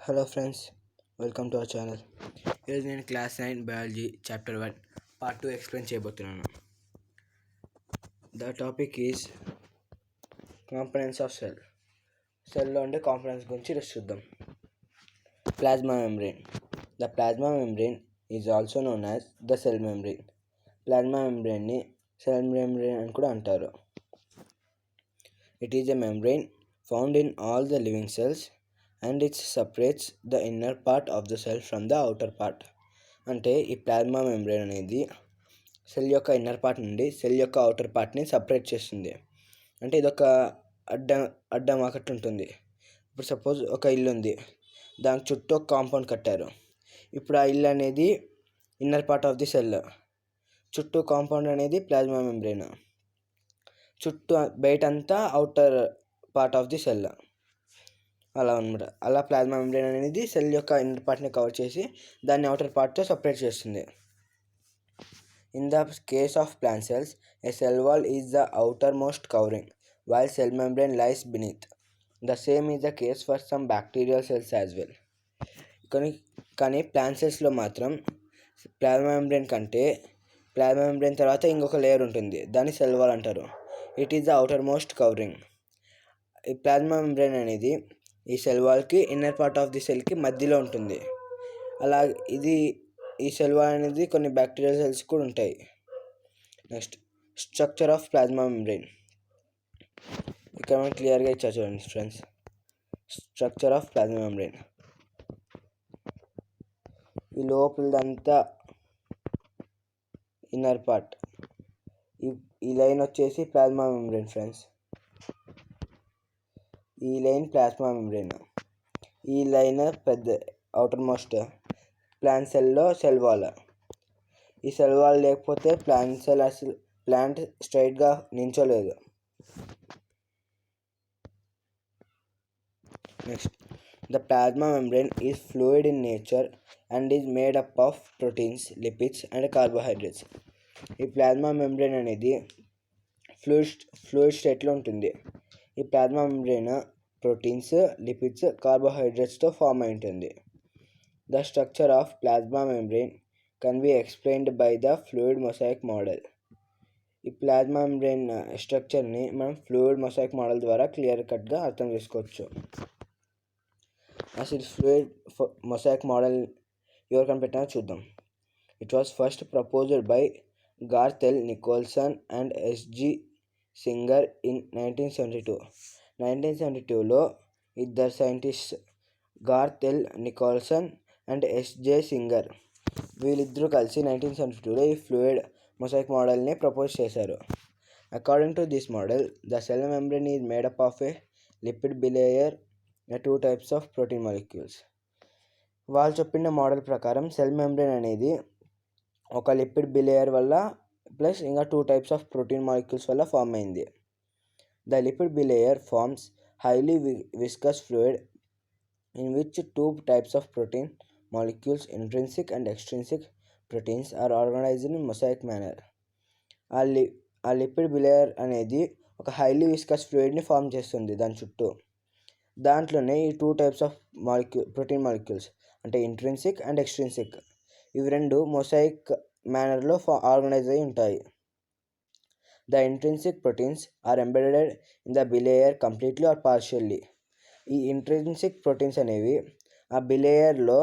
Hello friends, welcome to our channel. ఈరోజు నేను class 9 biology chapter 1 part 2 explain చేయబోతున్నాను. The topic is components of cell. సెల్లో ఉండే components గురించి ఈరోజు చూద్దాం. Plasma membrane. The plasma membrane is also known as the cell membrane. Plasma మెంబ్రెయిన్ని cell membrane అని కూడా అంటారు. It is a membrane found in all the living cells and it separates the inner part of the cell from the outer part. అంటే ఈ plasma membrane అనేది cell యొక్క inner part నుండి cell యొక్క outer పార్ట్ని సపరేట్ చేస్తుంది. అంటే ఇదొక అడ్డం ఒకటి ఉంటుంది. ఇప్పుడు సపోజ్ ఒక ఇల్లు ఉంది, దాని చుట్టూ ఒక కాంపౌండ్ కట్టారు. ఇప్పుడు ఆ ఇల్లు అనేది inner part of the cell, చుట్టూ కాంపౌండ్ అనేది ప్లాస్మా మెంబ్రేన్, చుట్టూ బయటంతా outer part of the cell. అలా అనమాట. అలా ప్లాస్మా మెంబ్రేన్ అనేది సెల్ యొక్క ఇన్నర్ పార్ట్ని కవర్ చేసి దాన్ని అవుటర్ పార్ట్తో సపరేట్ చేస్తుంది. In the case of plant cells, a cell wall is the outermost covering while cell membrane lies beneath. The same is the case for some bacterial cells as well. కానీ plant సెల్స్లో మాత్రం plasma membrane కంటే plasma membrane తర్వాత ఇంకొక layer ఉంటుంది, దాన్ని cell wall అంటారు. It is the outermost covering. ఈ plasma membrane అనేది ఈ సెల్ వాల్కి ఇన్నర్ పార్ట్ ఆఫ్ ది సెల్కి మధ్యలో ఉంటుంది. అలా ఈ సెల్ వాల్ అనేది కొన్ని బ్యాక్టీరియల్ సెల్స్ కూడా ఉంటాయి. Next, structure of plasma membrane. ఇక్కడ మనం క్లియర్గా ఇచ్చా చూడండి friends. Structure of plasma membrane, ఈ లోపలదంతా ఇన్నర్ పార్ట్. ఈ లైన్ వచ్చేసి ప్లాస్మా మెంబ్రేన్ ఫ్రెండ్స్. ఈ లైన్ ప్లాస్మా మెంబ్రేన్. ఈ లైన్ పెద్ద అవుటర్ మోస్ట్ ప్లాంట్ సెల్లో సెల్ వాల్. ఈ సెల్ వాల్ లేకపోతే ప్లాంట్ స్ట్రైట్గా నించోలేదు. Next, the plasma membrane is fluid in nature and is made up of proteins, lipids and carbohydrates. ఈ plasma membrane అనేది fluid స్టేట్లో ఉంటుంది. ఈ ప్లాస్మా మెంబ్రేన్ ప్రోటీన్స్, లిపిడ్స్, కార్బోహైడ్రేట్స్తో ఫామ్ అయి ఉంటుంది. The structure of plasma membrane can be explained by the fluid mosaic model. ఈ plasma membrane స్ట్రక్చర్ని మనం ఫ్లూయిడ్ మొజాయిక్ మోడల్ ద్వారా క్లియర్ కట్గా అర్థం చేసుకోవచ్చు. అసలు ఫ్లూయిడ్ మొజాయిక్ మోడల్ ఎవరు కనిపెట్టారో చూద్దాం. It was first proposed by Garth Nicolson and SG Singer in 1972. 1972లో ఇద్దరు scientist, Garth Nicolson and SJ Singer, వీళ్ళిద్దరూ కలిసి 1972లో ఈ ఫ్లూయిడ్ మొజాయిక్ మోడల్ని ప్రపోజ్ చేశారు. According to this model, the cell membrane is made up of a lipid bilayer, 2 types of protein molecules. వాళ్ళు చెప్పిన మోడల్ ప్రకారం సెల్ మెంబ్రేన్ అనేది ఒక లిపిడ్ బిలేయర్ వల్ల ప్లస్ ఇంకా 2 టైప్స్ ఆఫ్ ప్రోటీన్ మాలిక్యూల్స్ వల్ల ఫామ్ అయింది. The lipid bilayer forms highly viscous fluid in which 2 types of protein molecules, intrinsic and extrinsic proteins, are organized in mosaic manner. ఆ lipid bilayer అనేది ఒక highly viscous ఫ్లూయిడ్ని form చేస్తుంది దాని చుట్టూ. దాంట్లోనే ఈ 2 టైప్స్ ఆఫ్ ప్రోటీన్ మాలిక్యూల్స్ అంటే intrinsic and extrinsic, ఇవి రెండు మొసైక్ మేనర్లో ఆర్గనైజ్ అయి ఉంటాయి. The intrinsic proteins are embedded in the bilayer completely or partially. ఈ ఇంట్రిన్సిక్ ప్రోటీన్స్ అనేవి ఆ బిలేయర్లో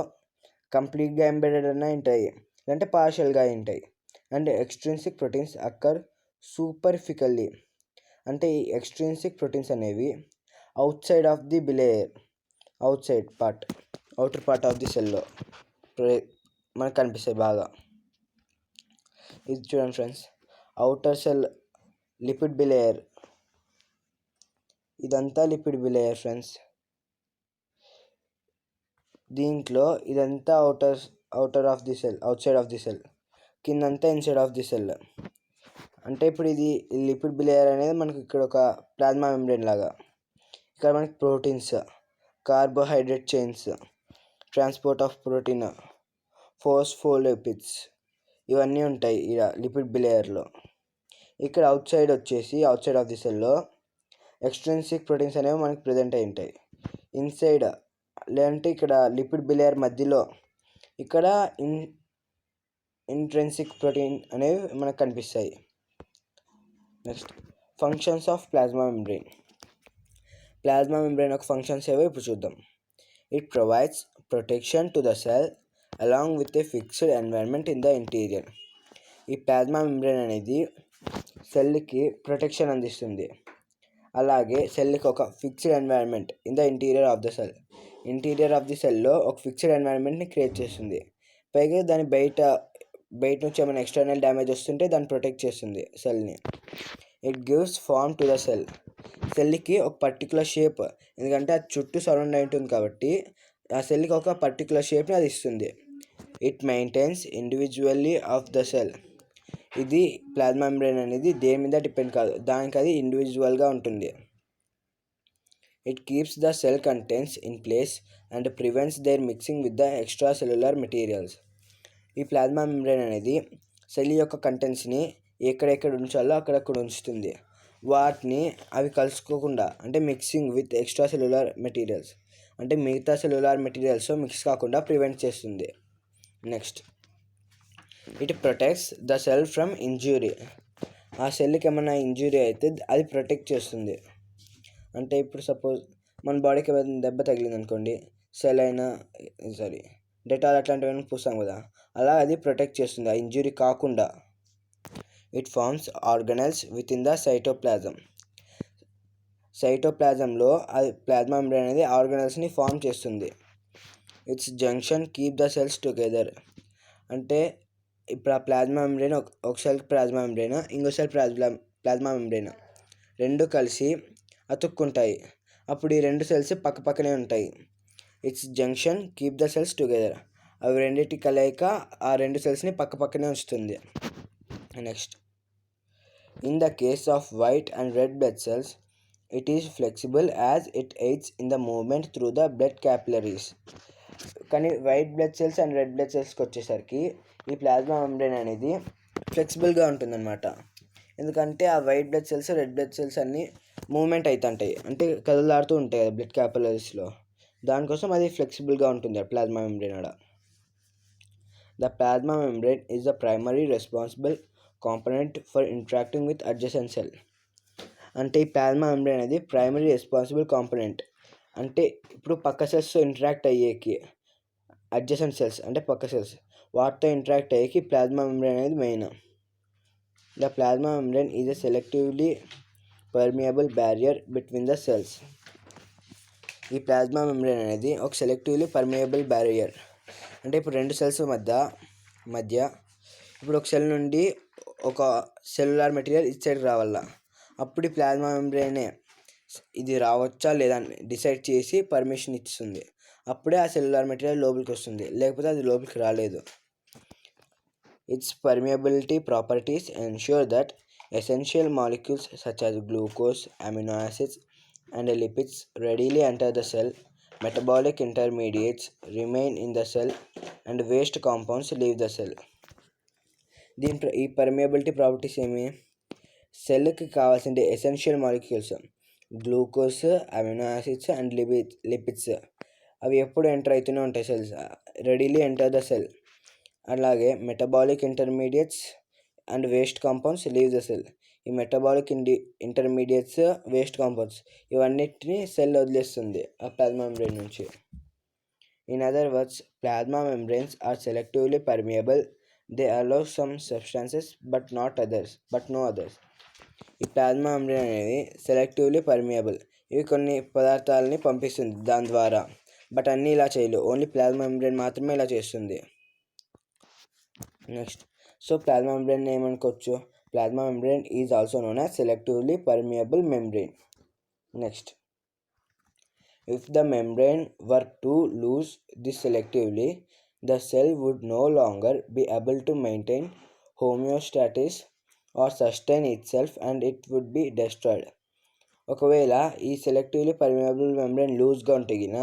కంప్లీట్గా ఎంబెడెడ్ అయినా ఉంటాయి, లేదంటే పార్షియల్గా ఉంటాయి. And extrinsic proteins occur superficially. అంటే ఈ ఎక్స్ట్రిన్సిక్ ప్రోటీన్స్ అనేవి outside of the bilayer, outer part of the సెల్లో మనకు కనిపిస్తాయి బాగా. ఇది చూడండి friends, outer cell lipid bilayer, ఇదంతా లిపిడ్ బిలేయర్ ఫ్రెండ్స్. దీంట్లో ఇదంతా outer of the cell, outside of the cell, కిందంతా ఇన్సైడ్ ఆఫ్ ది సెల్. అంటే ఇప్పుడు ఇది లిపిడ్ బిలేయర్ అనేది మనకి ఇక్కడ ఒక ప్లాస్మా మెంబ్రేన్ లాగా. ఇక్కడ మనకి proteins, carbohydrate chains, transport of protein, phospholipids, ఇవన్నీ ఉంటాయి ఇలా లిపిడ్ బిలేయర్లో. ఇక్కడ అవుట్ సైడ్ ఆఫ్ ది సెల్లో ఎక్స్ట్రిన్సిక్ ప్రోటీన్స్ అనేవి మనకి ప్రజెంట్ అయి ఉంటాయి. ఇన్సైడ్ లేదంటే ఇక్కడ లిపిడ్ బిలేయర్ మధ్యలో ఇక్కడ ఇంట్రెన్సిక్ ప్రోటీన్ అనేవి మనకు కనిపిస్తాయి. Next functions of plasma membrane. Plasma membrane యొక్క ఫంక్షన్స్ ఏవో ఇప్పుడు చూద్దాం. It provides protection to the cell along with a fixed environment in the interior. ఈ ప్లాస్మా మెంబ్రెయిన్ అనేది సెల్కి ప్రొటెక్షన్ అందిస్తుంది. అలాగే సెల్కి ఒక fixed environment in the interior of the cell. Interior of the సెల్లో ఒక ఫిక్స్డ్ ఎన్వైరన్మెంట్ని క్రియేట్ చేస్తుంది. పైగా దాని బయట నుంచి ఏమైనా ఎక్స్టర్నల్ డ్యామేజ్ వస్తుంటే దాన్ని ప్రొటెక్ట్ చేస్తుంది సెల్ని. It gives form to the cell. సెల్కి ఒక పర్టికులర్ షేప్, ఎందుకంటే అది చుట్టూ సరౌండ్ అయి ఉంటుంది కాబట్టి ఆ సెల్కి ఒక పర్టికులర్ షేప్ని అది ఇస్తుంది. It maintains individually of the cell. ఇది ప్లాస్మా మెంబ్రెయిన్ అనేది దేని మీద డిపెండ్ కాదు, దానికి అది ఇండివిజువల్గా ఉంటుంది. It keeps the cell contents in place and prevents their mixing with the extra cellular materials. ఈ ప్లాస్మా మెంబ్రెయిన్ అనేది సెల్ యొక్క కంటెంట్స్ని ఎక్కడెక్కడ ఉంచాలో అక్కడక్కడ ఉంచుతుంది. వాటిని అవి కలుసుకోకుండా, అంటే mixing with extra cellular materials, అంటే మిగతా సెల్యులర్ మెటీరియల్స్ మిక్స్ కాకుండా ప్రివెంట్ చేస్తుంది. Next it protects the cell from injury. ఆ సెల్కి ఏమైనా ఇంజ్యూరీ అయితే అది ప్రొటెక్ట్ చేస్తుంది. అంటే ఇప్పుడు సపోజ్ మన బాడీకి ఏమైనా దెబ్బ తగిలింది అనుకోండి, డెటాల్ అట్లాంటివన్నీ పూస్తాం కదా, అలా అది ప్రొటెక్ట్ చేస్తుంది ఆ ఇంజ్యూరీ కాకుండా. It forms organelles within the cytoplasm. సైటోప్లాజంలో అది ప్లాస్మా మెంబ్రెయిన్ అనేది ఆర్గనెల్స్ని ఫామ్ చేస్తుంది. Its junction keep the cells together. అంటే ఇప్పుడు ఆ ప్లాస్మా మెంబ్రెయిన్ ఒక సెల్ ప్లాస్మా మెంబ్రెయిన్, ఇంకో సెల్ ప్లాస్మా మెంబ్రెయిన్ రెండు కలిసి అతుక్కుంటాయి. అప్పుడు ఈ రెండు సెల్స్ పక్కనే ఉంటాయి. Its junction keep the cells together. అవి రెండింటి కలయిక ఆ రెండు సెల్స్ని పక్కనే ఉంచుతుంది. Next in the case of white and red blood cells it is flexible as it aids in the movement through the blood capillaries. కానీ white blood cells and red blood సెల్స్కి వచ్చేసరికి ఈ ప్లాస్మా మెంబ్రెయిన్ అనేది ఫ్లెక్సిబుల్గా ఉంటుందన్నమాట. ఎందుకంటే ఆ white blood cells red blood cells అన్నీ మూవ్మెంట్ అవుతుంటాయి, అంటే కదలాడుతూ ఉంటాయి కదా బ్లడ్ క్యాపిలరీస్లో, దానికోసం అది ఫ్లెక్సిబుల్గా ఉంటుంది ప్లాస్మా మెంబ్రెయిన్ ఆడ. The plasma membrane is the primary responsible component for interacting with adjacent cell. అంటే ఈ ప్లాస్మా మెంబ్రెయిన్ అనేది ప్రైమరీ రెస్పాన్సిబుల్ కాంపోనెంట్, అంటే ఇప్పుడు పక్క సెల్స్తో ఇంటరాక్ట్ అయ్యేకి, అడ్జసెంట్ సెల్స్ అంటే పక్క సెల్స్, వాటితో ఇంటరాక్ట్ అయ్యేకి ప్లాస్మా మెంబ్రెయిన్ అనేది main. The plasma membrane is a selectively permeable barrier between the cells. ఈ ప్లాస్మా మెంబ్రెయిన్ అనేది ఒక సెలెక్టివ్లీ పర్మియబుల్ బ్యారియర్, అంటే ఇప్పుడు రెండు సెల్స్ మధ్య ఇప్పుడు ఒక సెల్ నుండి ఒక సెల్యులార్ మెటీరియల్ ఇటు సైడ్ రావాలా, అప్పుడు ఈ ప్లాస్మా మెంబ్రెయినే ఇది రావచ్చా లేదా అని డిసైడ్ చేసి పర్మిషన్ ఇస్తుంది. అప్పుడే ఆ సెల్యులార్ మెటీరియల్ లోపలికి వస్తుంది, లేకపోతే అది లోపలికి రాలేదు. It's permeability properties ensure that essential molecules such as glucose, amino acids and lipids readily enter the cell. Metabolic intermediates remain in the cell and waste compounds leave the cell. ఈ permeability properties ఏమి, సెల్కి కావాల్సిన essential molecules glucose, amino acids and lipids అవి ఎప్పుడు enter అవుతూనే ఉంటాయి cells, readily enter the cell. అలాగే metabolic intermediates and waste compounds leave the cell. ఈ మెటబాలిక్ ఇంటర్మీడియట్స్, వేస్ట్ కాంపౌండ్స్ ఇవన్నిటిని సెల్ వదిలేస్తుంది ఆ ప్లాస్మా మెంబ్రెయిన్ నుంచి. In other words plasma membranes are selectively permeable. They allow some substances but no others. ఈ plasma membrane అనేది selectively permeable, ఇవి కొన్ని పదార్థాలని పంపిస్తుంది దాని ద్వారా, బట్ అన్నీ ఇలా చేయలేవు, ఓన్లీ ప్లాస్మా మెంబ్రెయిన్ మాత్రమే ఇలా చేస్తుంది. నెక్స్ట్ సో ప్లాస్మా మెంబ్రెయిన్ ఏమనుకోవచ్చు, plasma membrane is also known as selectively permeable membrane. Next if the membrane were to lose this selectively, the cell would no longer be able to maintain homeostasis or sustain itself and it would be destroyed. ఒకవేళ ఈ selectively permeable membrane లూజ్గా ఉంటే గిన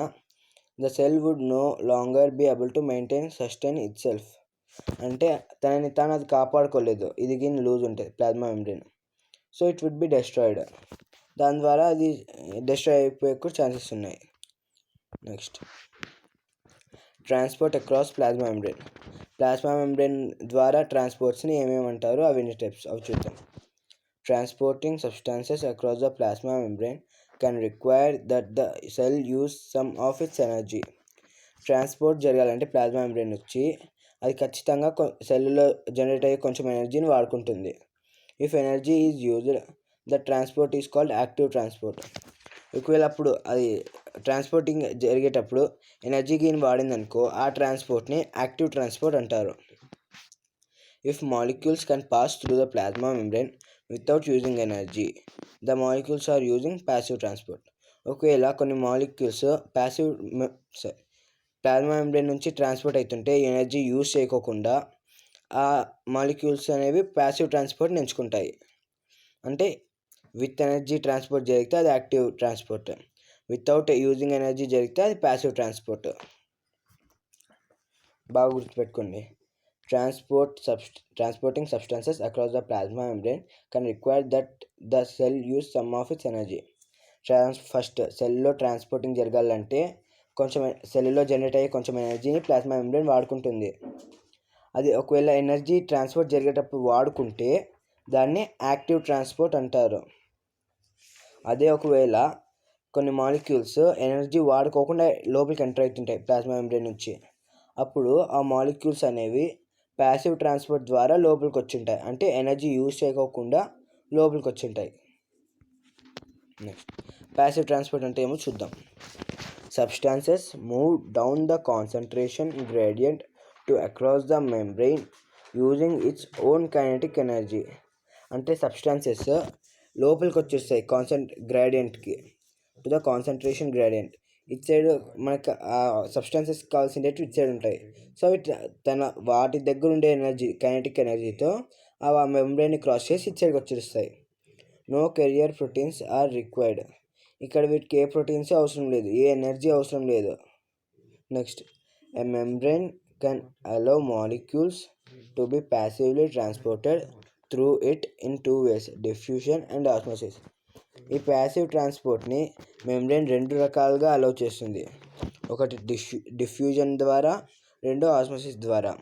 the cell would no longer be able to maintain sustain itself, అంటే తనని తాను అది కాపాడుకోలేదు ఇది గిన్ లూజ్ ఉంటుంది plasma membrane, so it would be destroyed, దాని ద్వారా అది డెస్ట్రాయ్ అయిపోయే కూడా ఛాన్సెస్ ఉన్నాయి. Next transport across plasma membrane. Plasma membrane ద్వారా ట్రాన్స్పోర్ట్స్ని ఏమేమంటారు, అవి ఎన్ని స్టెప్స్ అవి చూద్దాం. Transporting substances across the plasma membrane can require that the cell use some of it's energy. Transport జరగాలంటే ప్లాస్మా మెంబ్రేన్ వచ్చి అది ఖచ్చితంగా సెల్లో జనరేట్ అయ్యే కొంచెం ఎనర్జీని వాడుకుంటుంది. If energy is used the transport is called active transport. ఒకవేళ అప్పుడు అది ట్రాన్స్పోర్టింగ్ జరిగేటప్పుడు ఎనర్జీ గెయిన్ వాడిందనుకో, ఆ ట్రాన్స్పోర్ట్ని యాక్టివ్ ట్రాన్స్పోర్ట్ అంటారు. If molecules can pass through the plasma membrane without using energy, the molecules are using passive transport. ఒకవేళ కొన్ని మాలిక్యూల్స్ ప్లాస్మా మెంబ్రేన్ నుంచి ట్రాన్స్పోర్ట్ అవుతుంటే ఎనర్జీ యూజ్ చేయకోకుండా ఆ మాలిక్యూల్స్ అనేవి ప్యాసివ్ ట్రాన్స్పోర్ట్ని ఎంచుకుంటాయి. అంటే విత్ ఎనర్జీ ట్రాన్స్పోర్ట్ జరిగితే అది active transport, without using energy జరిగితే అది ప్యాసివ్ ట్రాన్స్పోర్ట్. బాగా గుర్తుపెట్టుకోండి. Transporting substances across the plasma membrane can require that the cell use some of it's energy. First సెల్లో ట్రాన్స్పోర్టింగ్ జరగాలంటే కొంచెం సెల్లో జనరేట్ అయ్యే కొంచెం ఎనర్జీని ప్లాస్మా మెంబ్రేన్ వాడుకుంటుంది. అది ఒకవేళ ఎనర్జీ ట్రాన్స్పోర్ట్ జరిగేటప్పుడు వాడుకుంటే దాన్ని యాక్టివ్ ట్రాన్స్పోర్ట్ అంటారు. అదే ఒకవేళ కొన్ని మాలిక్యూల్స్ ఎనర్జీ వాడుకోకుండా లోపలికి ఎంటర్ అవుతుంటాయి ప్లాస్మా మెంబ్రేన్ నుంచి, అప్పుడు ఆ మాలిక్యూల్స్ అనేవి ప్యాసివ్ ట్రాన్స్పోర్ట్ ద్వారా లోపలికి వచ్చింటాయి. అంటే ఎనర్జీ యూజ్ చేయకోకుండా లోపలికి వచ్చింటాయి. నెక్స్ట్ ప్యాసివ్ ట్రాన్స్పోర్ట్ అంటే ఏమో చూద్దాం. Substances move down the concentration gradient to across the membrane using its own kinetic energy. అంటే సబ్స్టాన్సెస్ లోపలికి వచ్చేస్తాయి గ్రాడియంట్కి, టు ద కాన్సన్ట్రేషన్ గ్రాడియంట్. ఇటు సైడ్ మనకు ఆ సబ్స్టాన్సెస్ కావాల్సినవి ఇటు సైడ్ ఉంటాయి. సో వాటి దగ్గర ఉండే ఎనర్జీ కైనెటిక్ ఎనర్జీతో ఆ మెంబ్రేన్ని క్రాస్ చేసి ఇటు సైడ్కి వచ్చేస్తాయి. No carrier proteins are required. ఇక్కడ వీటికి ఏ ప్రోటీన్స్ అవసరం లేదు, ఏ ఎనర్జీ అవసరం లేదు. Next a membrane can allow molecules to be passively transported through it in 2 ways, diffusion and osmosis. ఈ ప్యాసివ్ ట్రాన్స్పోర్ట్ని మెంబ్రేన్ 2 రకాలుగా అలౌ చేస్తుంది. ఒకటి డిఫ్యూజన్ ద్వారా, రెండో ఆస్మోసిస్ ద్వారా.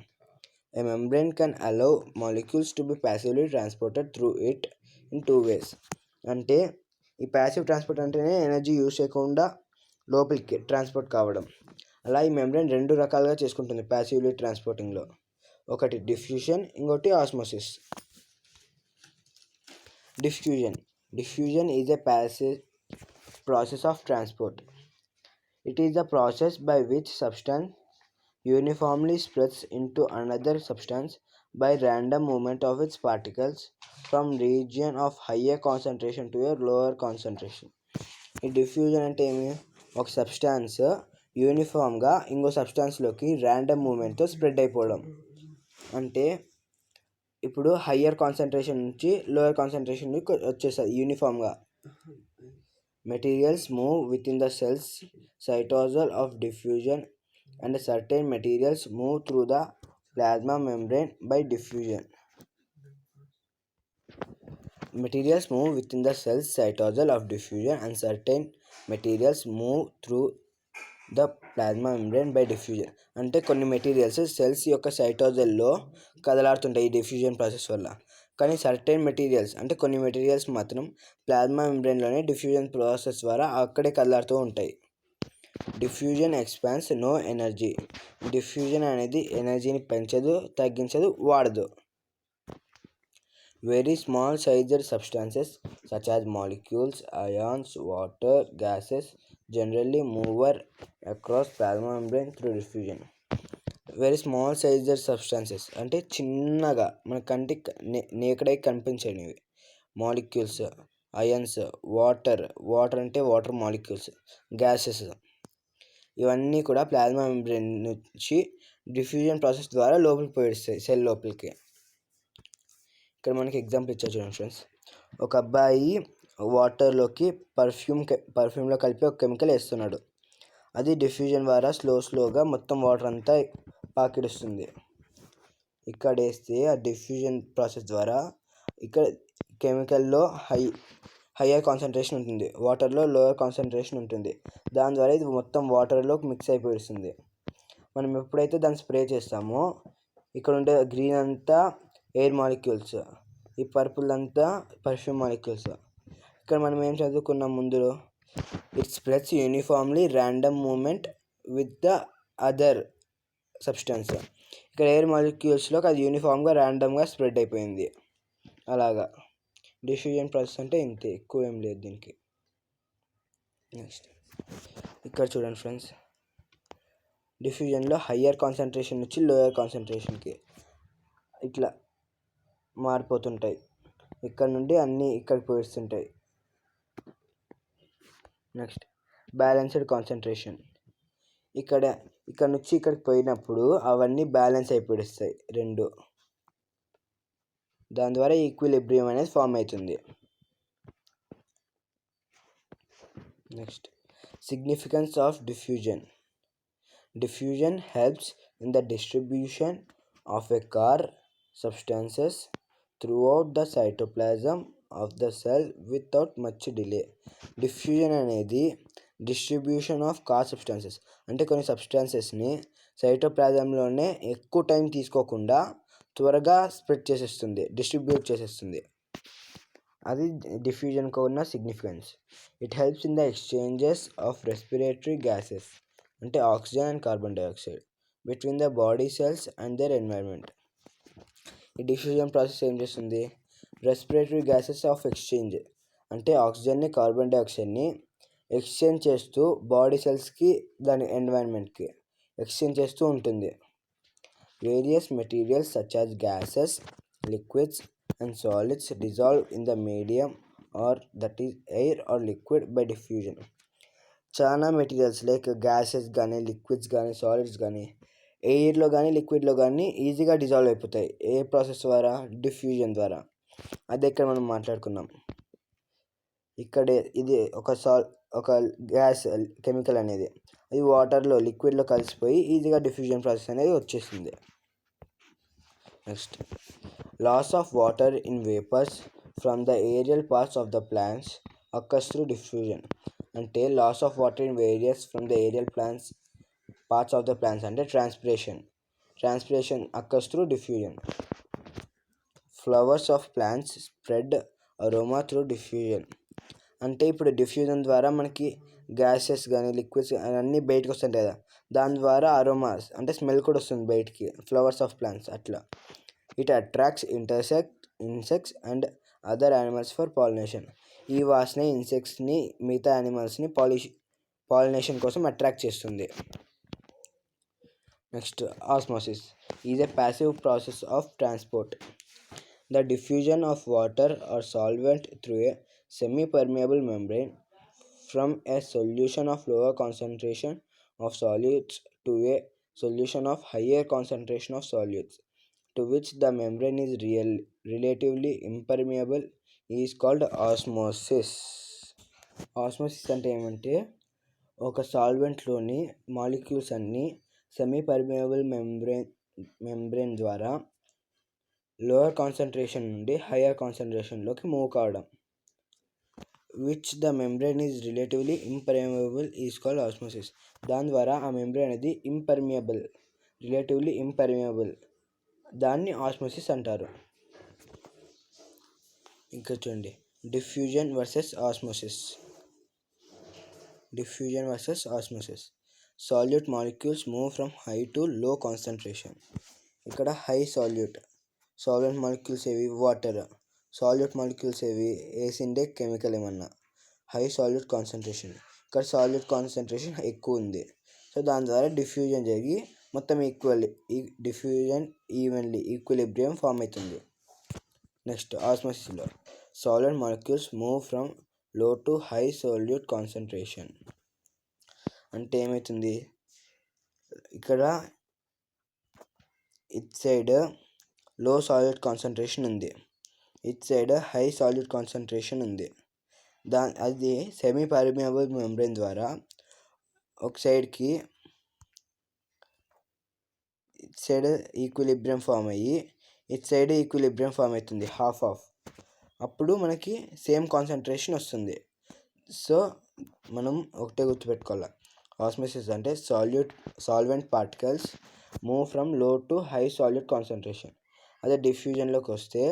A membrane can allow molecules to be passively transported through it in 2 ways. అంటే ఈ passive transport అంటేనే ఎనర్జీ యూజ్ చేయకుండా లోపలికి ట్రాన్స్పోర్ట్ కావడం. అలా ఈ మెంబ్రేన్ 2 రకాలుగా చేసుకుంటుంది ప్యాసివ్లీ ట్రాన్స్పోర్టింగ్లో. ఒకటి డిఫ్యూజన్, ఇంకోటి osmosis. Diffusion is a passive process of transport. It is the process by which substance uniformly spreads into another substance by random movement of its particles from region of higher concentration to a lower concentration. ఈ diffusion అంటే ఏమి, ఒక substance యూనిఫామ్గా ఇంకో సబ్స్టాన్స్లోకి random మూమెంట్తో spread అయిపోవడం. అంటే ఇప్పుడు higher concentration నుంచి lower కాన్సన్ట్రేషన్కి వచ్చేస్తుంది యూనిఫామ్గా. Materials move within the cells cytosol of diffusion and certain materials move through the plasma membrane by diffusion. Materials move within the cell's cytosol of diffusion and certain materials move through the plasma membrane by diffusion. అంటే కొన్ని materials cells యొక్క సైటోజల్లో కదలాడుతుంటాయి ఈ diffusion process వల్ల. కానీ certain materials అంటే కొన్ని materials మాత్రం plasma మెంబ్రేన్లోనే diffusion process ద్వారా అక్కడే కదలాడుతూ ఉంటాయి. Diffusion expends no energy. డిఫ్యూజన్ అనేది ఎనర్జీని పెంచదు, తగ్గించదు, వాడదు. Very small sized substances such as molecules, ions, water, gases generally move across plasma membrane through diffusion. Very small sized substances అంటే చిన్నగా మన కంటికి నేకడై కనిపించనివి. మాలిక్యూల్స్, అయాన్స్, వాటర్ అంటే వాటర్ మాలిక్యూల్స్, గ్యాసెస్, ఇవన్నీ కూడా ప్లాస్మా మెంబ్రేన్ నుంచి డిఫ్యూజన్ ప్రాసెస్ ద్వారా లోపలికి పోయిస్తాయి సెల్ లోపలికి. ఇక్కడ మనకి ఎగ్జాంపుల్ ఇచ్చారు చూడండి ఫ్రెండ్స్. ఒక అబ్బాయి వాటర్లోకి పర్ఫ్యూమ్లో కలిపి ఒక కెమికల్ వేస్తున్నాడు. అది డిఫ్యూజన్ ద్వారా స్లోగా మొత్తం వాటర్ అంతా పాకిడుస్తుంది. ఇక్కడ వేస్తే ఆ డిఫ్యూజన్ ప్రాసెస్ ద్వారా ఇక్కడ కెమికల్లో హయ్యర్ కాన్సన్ట్రేషన్ ఉంటుంది, వాటర్లో లోయర్ కాన్సన్ట్రేషన్ ఉంటుంది. దాని ద్వారా ఇది మొత్తం వాటర్లోకి మిక్స్ అయిపోయిస్తుంది. మనం ఎప్పుడైతే దాన్ని స్ప్రే చేస్తామో ఇక్కడ ఉండే గ్రీన్ అంతా ఎయిర్ మాలిక్యూల్స్, ఈ పర్పుల్ అంతా పర్ఫ్యూమ్ మాలిక్యూల్స్. ఇక్కడ మనం ఏం చదువుకున్నాం ముందులో, it spreads uniformly random movement with the other substance. ఇక్కడ ఎయిర్ మాలిక్యూల్స్లోకి అది యూనిఫామ్గా ర్యాండమ్గా స్ప్రెడ్ అయిపోయింది. అలాగా డిఫ్యూజన్ ప్రాసెస్ అంటే ఇంతే, ఎక్కువ ఏం లేదు దీనికి. నెక్స్ట్ ఇక్కడ చూడండి ఫ్రెండ్స్, డిఫ్యూజన్లో హయ్యర్ కాన్సన్ట్రేషన్ నుంచి లోయర్ కాన్సన్ట్రేషన్కి ఇట్లా మారిపోతుంటాయి. ఇక్కడ నుండి అన్నీ ఇక్కడికి పోయిస్తుంటాయి. Next balanced concentration. ఇక్కడ నుంచి ఇక్కడికి పోయినప్పుడు అవన్నీ బ్యాలెన్స్ అయిపోయిస్తాయి రెండు. దాని ద్వారా ఈక్విలిబ్రియం అనేది ఫామ్ అవుతుంది. Next significance of diffusion. Diffusion helps in the distribution of a car substances throughout the cytoplasm of the cell without much delay. Diffusion అనేది డిస్ట్రిబ్యూషన్ ఆఫ్ కార్ సబ్స్టాన్సెస్, అంటే కొన్ని సబ్స్టాన్సెస్ని సైటోప్లాజంలోనే ఎక్కువ టైం తీసుకోకుండా త్వరగా స్ప్రెడ్ చేసేస్తుంది, distribute చేసేస్తుంది. అది డిఫ్యూజన్కి ఉన్న significance. It helps in the exchanges of respiratory gases, అంటే oxygen and carbon dioxide, between the body cells and their environment. ఈ డిఫ్యూజన్ ప్రాసెస్ ఏం చేస్తుంది, రెస్పిరేటరీ గ్యాసెస్ ఆఫ్ ఎక్స్చేంజ్, అంటే ఆక్సిజన్ని కార్బన్ డైఆక్సైడ్ని ఎక్స్చేంజ్ చేస్తూ బాడీ సెల్స్కి దాని ఎన్వైర్న్మెంట్కి ఎక్స్చేంజ్ చేస్తూ ఉంటుంది. Various materials such as gases, liquids and solids dissolve in the medium or that is air or liquid by diffusion. చాలా మెటీరియల్స్ లైక్ గ్యాసెస్ కానీ, లిక్విడ్స్ కానీ, సాలిడ్స్ కానీ ఎయిర్లో కానీ లిక్విడ్లో కానీ ఈజీగా డిజాల్వ్ అయిపోతాయి. ఏ ప్రాసెస్ ద్వారా, డిఫ్యూజన్ ద్వారా. అదే ఇక్కడ మనం మాట్లాడుకున్నాం. ఇక్కడ ఇది ఒక గ్యాస్ కెమికల్ అనేది అది వాటర్లో, లిక్విడ్లో కలిసిపోయి ఈజీగా డిఫ్యూజన్ ప్రాసెస్ అనేది వచ్చేసింది. Next loss of water in vapours from the aerial parts of the plants occurs through diffusion. అంటే loss of water in various from the aerial parts of the plants అంటే transpiration occurs through diffusion. Flowers of plants spread aroma through diffusion. అంటే ఇప్పుడు diffusion ద్వారా మనకి gases కానీ, liquids అన్నీ బయటకు వస్తుంటాయి కదా, దాని ద్వారా అరోమాస్ అంటే స్మెల్ కూడా వస్తుంది బయటికి, ఫ్లవర్స్ ఆఫ్ ప్లాంట్స్ అట్లా. It attracts insects and other animals for pollination. ఈ వాసన ఇన్సెక్ట్స్ని, మిగతా యానిమల్స్ని పాలినేషన్ కోసం అట్రాక్ట్ చేస్తుంది. Next osmosis is a passive process of transport. The diffusion of water or solvent through a semi-permeable membrane from a solution of lower concentration of solids to a solution of higher concentration of solids to which the membrane is relatively impermeable is called osmosis. Osmosis అంటే ఏమంటే ఒక సాల్వెంట్లోని molecules అన్నీ semi permeable membrane ద్వారా lower concentration నుండి higher కాన్సన్ట్రేషన్లోకి move కావడం. Which the membrane is relatively impermeable is called osmosis. దాని ద్వారా ఆ మెంబ్రేన్ అనేది రిలేటివ్లీ ఇంపర్మియబుల్, దాన్ని ఆస్మోసిస్ అంటారు. ఇంకా చూడండి, diffusion versus osmosis. Solute molecules move from high to low concentration. ఇక్కడ హై సాల్యూట్ మాలిక్యూల్స్ ఏవి, వాటర్. సాల్యూట్ మాలిక్యూల్స్ ఏవి, ఏసిండే కెమికల్ ఏమన్నా. హై సాల్యూట్ కాన్సన్ట్రేషన్, ఇక్కడ సాల్యూట్ కాన్సన్ట్రేషన్ ఎక్కువ ఉంది. సో దాని ద్వారా డిఫ్యూజన్ జరిగి మొత్తం ఈక్విలిబ్రియం ఫామ్ అవుతుంది. నెక్స్ట్ ఆస్మోసిస్లో solvent molecules move from low to high solute concentration. అంటే ఏమవుతుంది, ఇక్కడ it side low solute concentration ఉంది, it side high solute concentration ఉంది. అది సెమీ పర్మియబుల్ మెంబ్రేన్ ద్వారా ఒక సైడ్కి ఇట్ సైడ్ ఈక్విలిబ్రియం ఫామ్ అయ్యి ఇట్ సైడ్ ఈక్విలిబ్రియం ఫామ్ అవుతుంది, హాఫ్. అప్పుడు మనకి సేమ్ కాన్సన్ట్రేషన్ వస్తుంది. సో మనం ఒకటే గుర్తుపెట్టుకోవాలి, ఆస్మోసిస్ అంటే solvent particles move from low to high solute concentration. అదే డిఫ్యూజన్లోకి వస్తే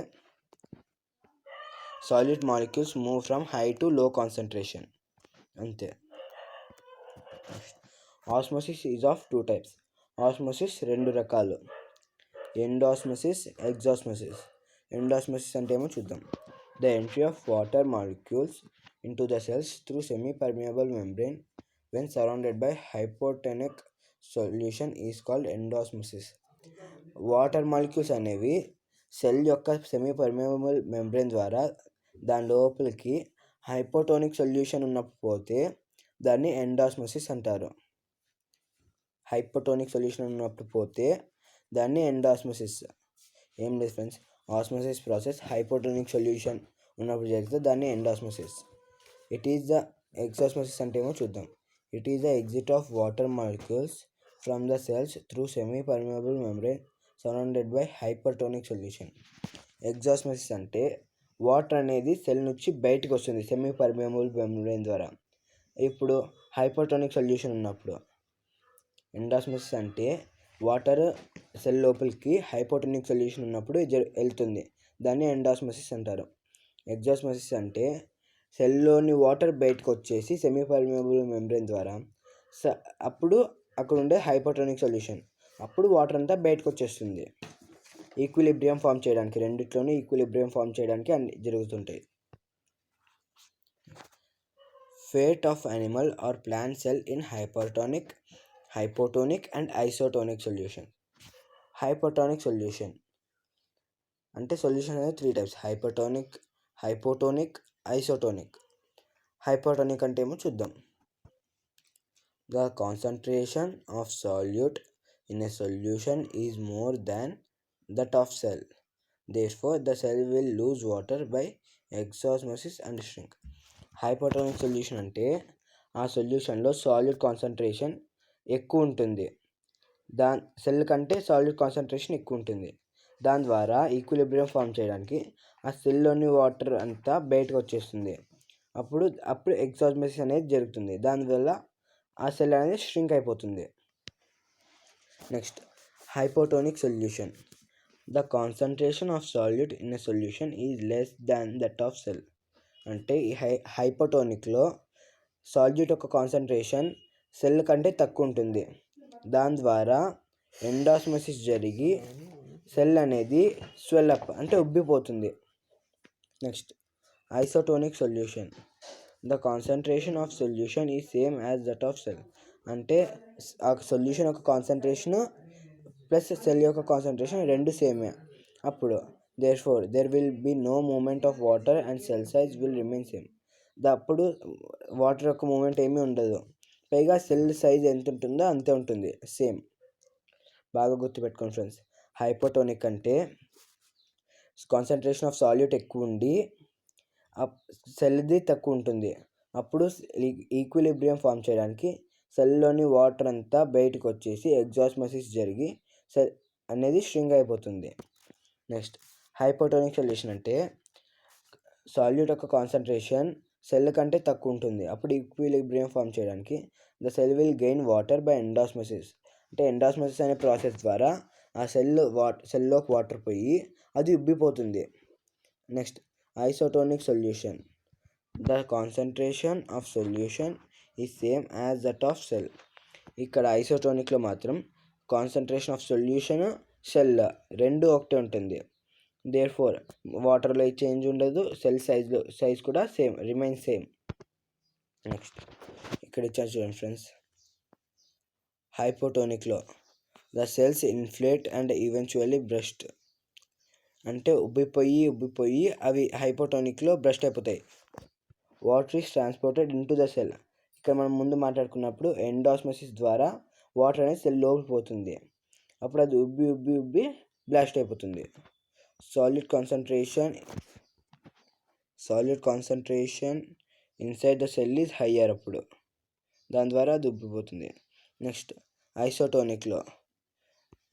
solute molecules move from high to low concentration, అంతే. Osmosis is of 2 types. Osmosis 2 రకాలు, ఎండాస్మోసిస్, ఎగ్జాస్మోసిస్. ఎండాస్మోసిస్ అంటే ఏమో చూద్దాం. The entry of water molecules into the cells through semi-permeable membrane when surrounded by hypotonic solution is called endosmosis. Water molecules అనేవి cell యొక్క semi permeable membrane ద్వారా దాని లోపలికి hypotonic solution ఉన్నప్పుడు పోతే దాన్ని ఎండాస్మోసిస్ అంటారు. హైపోటోనిక్ సొల్యూషన్ ఉన్నప్పుడు పోతే దాన్ని ఎండాస్మోసిస్. ఏం లేదు friends, osmosis process hypotonic solution ఉన్నప్పుడు జరిగితే దాన్ని endosmosis. It is the exosmosis అంటే ఏమో చూద్దాం. It is the exit of water molecules from the cells through semi permeable membrane surrounded by hypertonic solution. Exosmosis అంటే వాటర్ అనేది సెల్ నుంచి బయటకు వస్తుంది సెమీ పర్మియబుల్ మెంబ్రేన్ ద్వారా, ఇప్పుడు హైపర్టోనిక్ సొల్యూషన్ ఉన్నప్పుడు. ఎండాస్మోసిస్ అంటే వాటర్ సెల్ లోపలికి హైపోటోనిక్ సొల్యూషన్ ఉన్నప్పుడు వెళ్తుంది, దాన్ని ఎండాస్మోసిస్ అంటారు. ఎగ్జాస్మోసిస్ అంటే సెల్లోని వాటర్ బయటకు వచ్చేసి సెమీ పర్మియబుల్ మెంబ్రేన్ ద్వారా అప్పుడు అక్కడ ఉండే హైపోటోనిక్ సొల్యూషన్, అప్పుడు వాటర్ అంతా బయటకు వచ్చేస్తుంది. ఈక్విలిబ్రియం ఫామ్ చేయడానికి, రెండిట్లోనూ ఈక్విలిబ్రియం ఫామ్ చేయడానికి అన్ని జరుగుతుంటాయి. Fate of animal or plant cell in hypotonic and isotonic solution. Hypotonic solution అంటే సొల్యూషన్ అనేది 3 టైప్స్: హైపోటోనిక్, ఐసోటోనిక్. హైపోటోనిక్ అంటే ఏమో చూద్దాం. The concentration of solute in a solution is more than that of cell, therefore the cell will lose water by exosmosis and shrink. Hypotonic solution అంటే ఆ సొల్యూషన్లో salute concentration ఎక్కువ ఉంటుంది, cell కంటే salute concentration ఎక్కువ ఉంటుంది. దాని ద్వారా ఈక్విలిబ్రియం ఫామ్ చేయడానికి ఆ సెల్లోని వాటర్ అంతా బయటకు వచ్చేస్తుంది, అప్పుడు ఎగ్జాస్మోసిస్ అనేది జరుగుతుంది. దానివల్ల ఆ సెల్ అనేది shrink అయిపోతుంది. Next, hypotonic solution. The concentration of solute in a solution is less than that of cell. అంటే ఈ హైపోటోనిక్లో సాల్యూట్ యొక్క కాన్సన్ట్రేషన్ సెల్ కంటే తక్కువ ఉంటుంది, దాని ద్వారా ఎండాస్మోసిస్ జరిగి సెల్ అనేది స్వెల్అప్ అంటే ఉబ్బిపోతుంది. Next, isotonic solution. The concentration of solution is same as that of cell. అంటే ఆ సొల్యూషన్ యొక్క కాన్సన్ట్రేషన్ ప్లస్ సెల్ యొక్క కాన్సన్ట్రేషన్ రెండు సేమే, అప్పుడు therefore there will be no movement of water and cell size will remain same. అప్పుడు water యొక్క movement ఏమీ ఉండదు, పైగా సెల్ సైజ్ ఎంత ఉంటుందో అంతే ఉంటుంది, సేమ్. బాగా గుర్తుపెట్టుకోండి ఫ్రెండ్స్. హైపోటోనిక్ అంటే కాన్సన్ట్రేషన్ ఆఫ్ సాల్యూట్ ఎక్కువ ఉండి సెల్ది తక్కువ ఉంటుంది, అప్పుడు ఈక్విలిబ్రియం ఫామ్ చేయడానికి సెల్లోని వాటర్ అంతా బయటకు వచ్చేసి ఎగ్జాస్మోసిస్ జరిగి సెల్ అనేది shrink అయిపోతుంది. నెక్స్ట్, హైపోటోనిక్ సొల్యూషన్ అంటే సాల్యూట్ యొక్క కాన్సన్ట్రేషన్ సెల్ కంటే తక్కువ ఉంటుంది, అప్పుడు ఈక్విలిబ్రియం ఫామ్ చేయడానికి the cell will gain water by endosmosis. అంటే ఎండాస్మోసిస్ అనే ప్రాసెస్ ద్వారా ఆ సెల్లోకి వాటర్ పోయి అది ఉబ్బిపోతుంది. Next, isotonic solution. The concentration of solution is same as that of cell. ఇక్కడ ఐసోటోనిక్లో మాత్రం కాన్సన్ట్రేషన్ ఆఫ్ సొల్యూషన్, సెల్ రెండు ఒకటే ఉంటుంది, దేర్ఫోర్ వాటర్లో చేంజ్ ఉండదు, సెల్ సైజ్ కూడా రిమైన్ సేమ్. నెక్స్ట్, ఇక్కడ ఇచ్చారు చూడండి ఫ్రెండ్స్. హైపోటోనిక్లో the cells inflate and eventually burst. అంటే ఉబ్బిపోయి అవి హైపోటోనిక్లో బ్రస్ట్ అయిపోతాయి. Water is transported into the cell. ఇక్కడ మనం ముందు మాట్లాడుకున్నప్పుడు ఎండాస్మోసిస్ ద్వారా వాటర్ అనేది సెల్ లోపలికి పోతుంది, అప్పుడు అది ఉబ్బి బ్లాస్ట్ అయిపోతుంది. Solute concentration inside the cell is higher, అప్పుడు దాని ద్వారా అది ఉబ్బిపోతుంది. నెక్స్ట్, ఐసోటోనిక్లో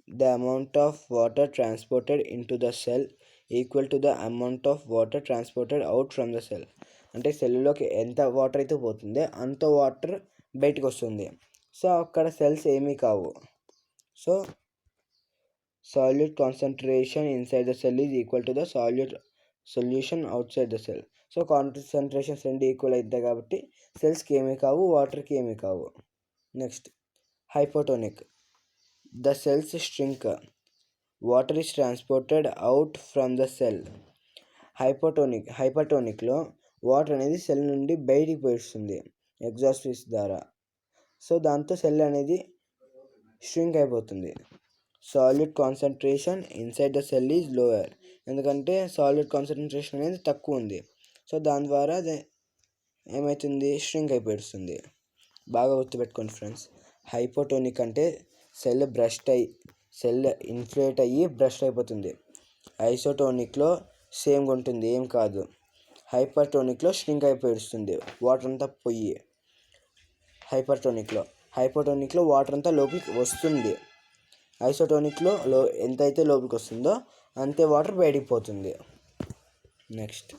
the amount of water transported into the cell equal to the amount of water transported out from the cell. అంటే సెల్లోకి ఎంత వాటర్ అయితే పోతుందో అంత వాటర్ బయటకు వస్తుంది, సో అక్కడ సెల్స్ ఏమీ కావు. So solute concentration inside the cell is equal to the solute solution outside the cell. So concentrations రెండు ఈక్వల్ అవుతాయి కాబట్టి సెల్స్కి ఏమీ కావు, వాటర్కి ఏమీ కావు. Next hypotonic. The cells shrink, water is transported out from the cell. హైపర్టోనిక్లో వాటర్ అనేది సెల్ నుండి బయటికి పోయిస్తుంది ఎగ్జాస్ట్ ద్వారా. సో దాంతో సెల్ అనేది shrink అయిపోతుంది. Solid concentration inside the cell is lower. ఎందుకంటే సాలిడ్ కాన్సన్ట్రేషన్ అనేది తక్కువ ఉంది. సో దాని ద్వారా ఏమవుతుంది, shrink అయిపోతుంది. బాగా గుర్తుపెట్టుకోండి ఫ్రెండ్స్. హైపోటోనిక్ అంటే సెల్ ఇన్ఫ్లేట్ అయ్యి బ్రస్ట్ అయిపోతుంది. ఐసోటోనిక్లో సేమ్గా ఉంటుంది, ఏం కాదు. హైపర్టోనిక్లో shrink అయిపోతుంది, వాటర్ అంతా పోయి. హైపోటోనిక్లో వాటర్ అంతా లోపలికి వస్తుంది. ఐసోటోనిక్లో ఎంతైతే లోపలికి వస్తుందో అంతే వాటర్ బయటికి పోతుంది. Next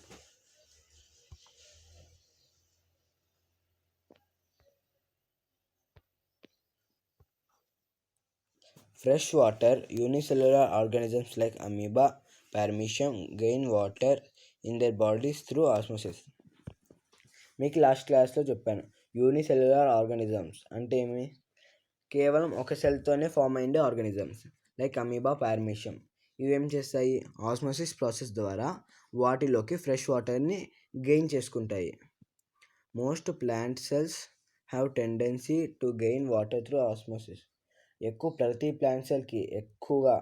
fresh water. Unicellular organisms like amoeba, paramecium gain water in their bodies through osmosis. మీకు లాస్ట్ క్లాస్లో చెప్పాను, యూనిసెల్యులర్ ఆర్గానిజమ్స్ అంటే ఏమి? కేవలం ఒక సెల్తోనే ఫామ్ అయ్యే ఆర్గానిజమ్స్ లైక్ అమీబా, పార్మీషియం. ఇవి ఏం చేస్తాయి? ఆస్మోసిస్ ప్రాసెస్ ద్వారా వాటిలోకి ఫ్రెష్ వాటర్ని గెయిన్ చేసుకుంటాయి. Most plant cells have tendency to gain water through osmosis. ప్రతి ప్లాంట్ సెల్కి ఎక్కువగా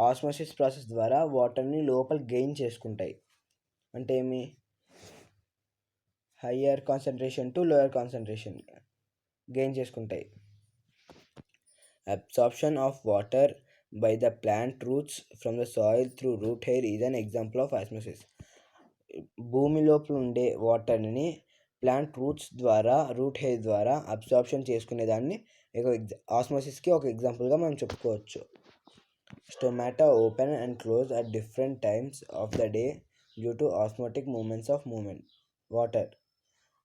ఆస్మోసిస్ ప్రాసెస్ ద్వారా వాటర్ని లోపల గెయిన్ చేసుకుంటాయి. అంటే ఏమి? Higher concentration to lower concentration gain చేసుకుంటాయి. Absorption of water by the plant roots from the soil through root hair is an example of osmosis. భూమి లోపల ఉండే వాటర్ని ప్లాంట్ రూట్స్ ద్వారా, రూట్ హెయిర్ ద్వారా అబ్సార్ప్షన్ చేసుకునేదాన్ని ఆస్మోసిస్కి ఒక ఎగ్జాంపుల్గా మనం చెప్పుకోవచ్చు. Stomata open and close at different times of the day due to osmotic movements of water.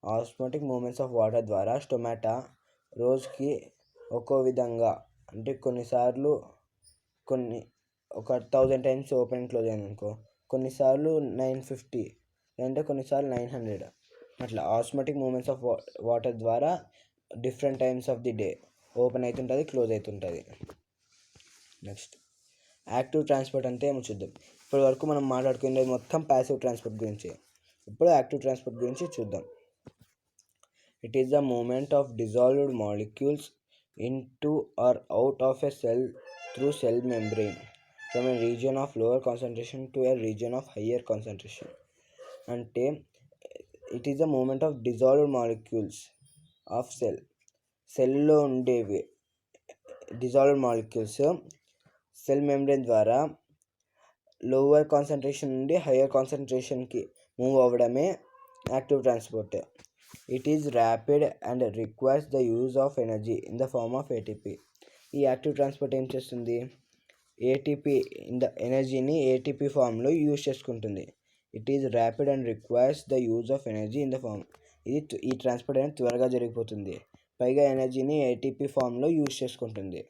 Osmotic movements of water ద్వారా స్టొమాటా రోజుకి ఒక్కో విధంగా, అంటే కొన్నిసార్లు ఒక 1000 టైమ్స్ ఓపెన్ క్లోజ్ అయింది అనుకో, కొన్నిసార్లు 950, అంటే కొన్నిసార్లు 900, అట్లా ఆస్మోటిక్ మూమెంట్స్ ఆఫ్ వాటర్ ద్వారా different times of the day open అవుతుంటుంది, క్లోజ్ అవుతుంటుంది. నెక్స్ట్ యాక్టివ్ ట్రాన్స్పోర్ట్ అంటే ఏమో చూద్దాం. ఇప్పటి వరకు మనం మాట్లాడుకునేది మొత్తం ప్యాసివ్ ట్రాన్స్పోర్ట్ గురించి. ఇప్పుడు యాక్టివ్ ట్రాన్స్పోర్ట్ గురించి చూద్దాం. It is the movement of dissolved molecules into or out of a cell through cell membrane from a region of lower concentration to a region of higher concentration. అంటే it is the movement of dissolved molecules of సెల్లో ఉండేవి dissolved molecules cell membrane ద్వారా lower concentration నుండి higher కాన్సన్ట్రేషన్కి move అవ్వడమే active transport. It is rapid and requires the use of energy in the form of ATP. ఈ active transport ఏం చేస్తుంది? ఎనర్జీని ఏటీపీ ఫామ్లో యూజ్ చేసుకుంటుంది. It is rapid and requires the use of energy in the form. ఈ transport అనేది త్వరగా జరిగిపోతుంది, పైగా ఎనర్జీని ఏటీపీ ఫామ్లో యూజ్ చేసుకుంటుంది.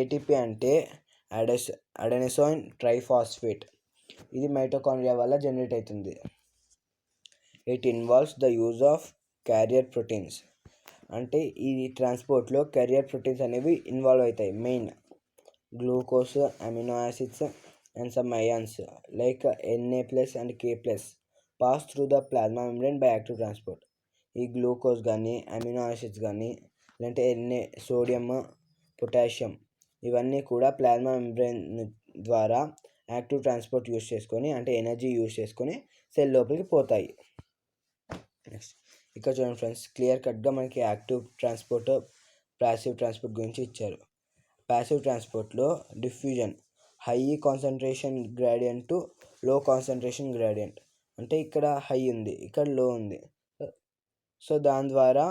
ఏటీపీ అంటే అడెనోసిన్ ట్రైఫాస్ఫేట్. ఇది మైటోకాండ్రియా వల్ల జనరేట్ అవుతుంది. It involves the use of carrier proteins. అంటే ఈ ట్రాన్స్పోర్ట్లో క్యారియర్ ప్రోటీన్స్ అనేవి ఇన్వాల్వ్ అవుతాయి. Main glucose, amino acids and some ions like Na+ and K+ pass through the plasma membrane by active transport. ఈ glucose కానీ, amino acids కానీ, లేదంటే sodium, potassium, ఇవన్నీ కూడా ప్లాస్మా మెంబ్రేన్ ద్వారా యాక్టివ్ ట్రాన్స్పోర్ట్ యూజ్ చేసుకొని, అంటే ఎనర్జీ యూజ్ చేసుకొని సెల్ లోపలికి పోతాయి. నెక్స్ట్ ఇక్కడ చూడండి ఫ్రెండ్స్, క్లియర్ కట్గా మనకి యాక్టివ్ ట్రాన్స్పోర్ట్, ప్యాసివ్ ట్రాన్స్పోర్ట్ గురించి ఇచ్చారు. ప్యాసివ్ ట్రాన్స్పోర్ట్లో diffusion, high concentration gradient to low concentration gradient. అంటే ఇక్కడ హై ఉంది, ఇక్కడ లో ఉంది. సో దాని ద్వారా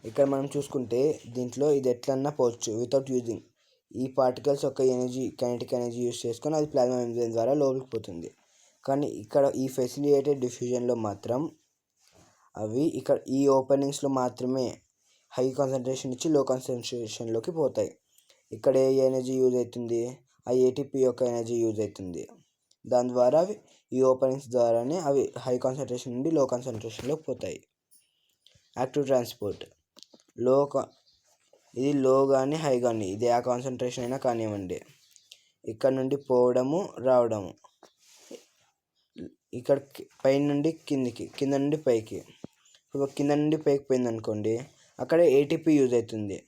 ఇక్కడ మనం చూసుకుంటే దీంట్లో ఇది ఎట్లన్నా పోవచ్చు వితౌట్ యూజింగ్. ఈ పార్టికల్స్ యొక్క కైనెటిక్ ఎనర్జీ యూజ్ చేసుకొని అది ప్లాస్మా మెంబ్రేన్ ద్వారా లోపలికి పోతుంది. కానీ ఇక్కడ ఈ ఫెసిలిటేటెడ్ డిఫ్యూజన్లో మాత్రం అవి ఇక్కడ ఈ ఓపెనింగ్స్లో మాత్రమే హై కాన్సన్ట్రేషన్ ఇచ్చి లో కాన్సన్ట్రేషన్లోకి పోతాయి. ఇక్కడ ఏ ఎనర్జీ యూజ్ అవుతుంది, ఆ ఏటీపీ యొక్క ఎనర్జీ యూజ్ అవుతుంది. దాని ద్వారా అవి ఈ ఓపెనింగ్స్ ద్వారానే అవి హై కాన్సన్ట్రేషన్ నుండి లో కాన్సన్ట్రేషన్లోకి పోతాయి. యాక్టివ్ ట్రాన్స్పోర్ట్ ఇది లో కానీ హై కానీ ఇది ఆ కాన్సన్ట్రేషన్ అయినా కానివ్వండి, ఇక్కడ నుండి పోవడము రావడము, ఇక్కడ పై నుండి కిందికి, కింద నుండి పైకి. ఇప్పుడు కింద నుండి పైకి పోయింది అనుకోండి, అక్కడ ఏటీపీ యూజ్ అవుతుంది.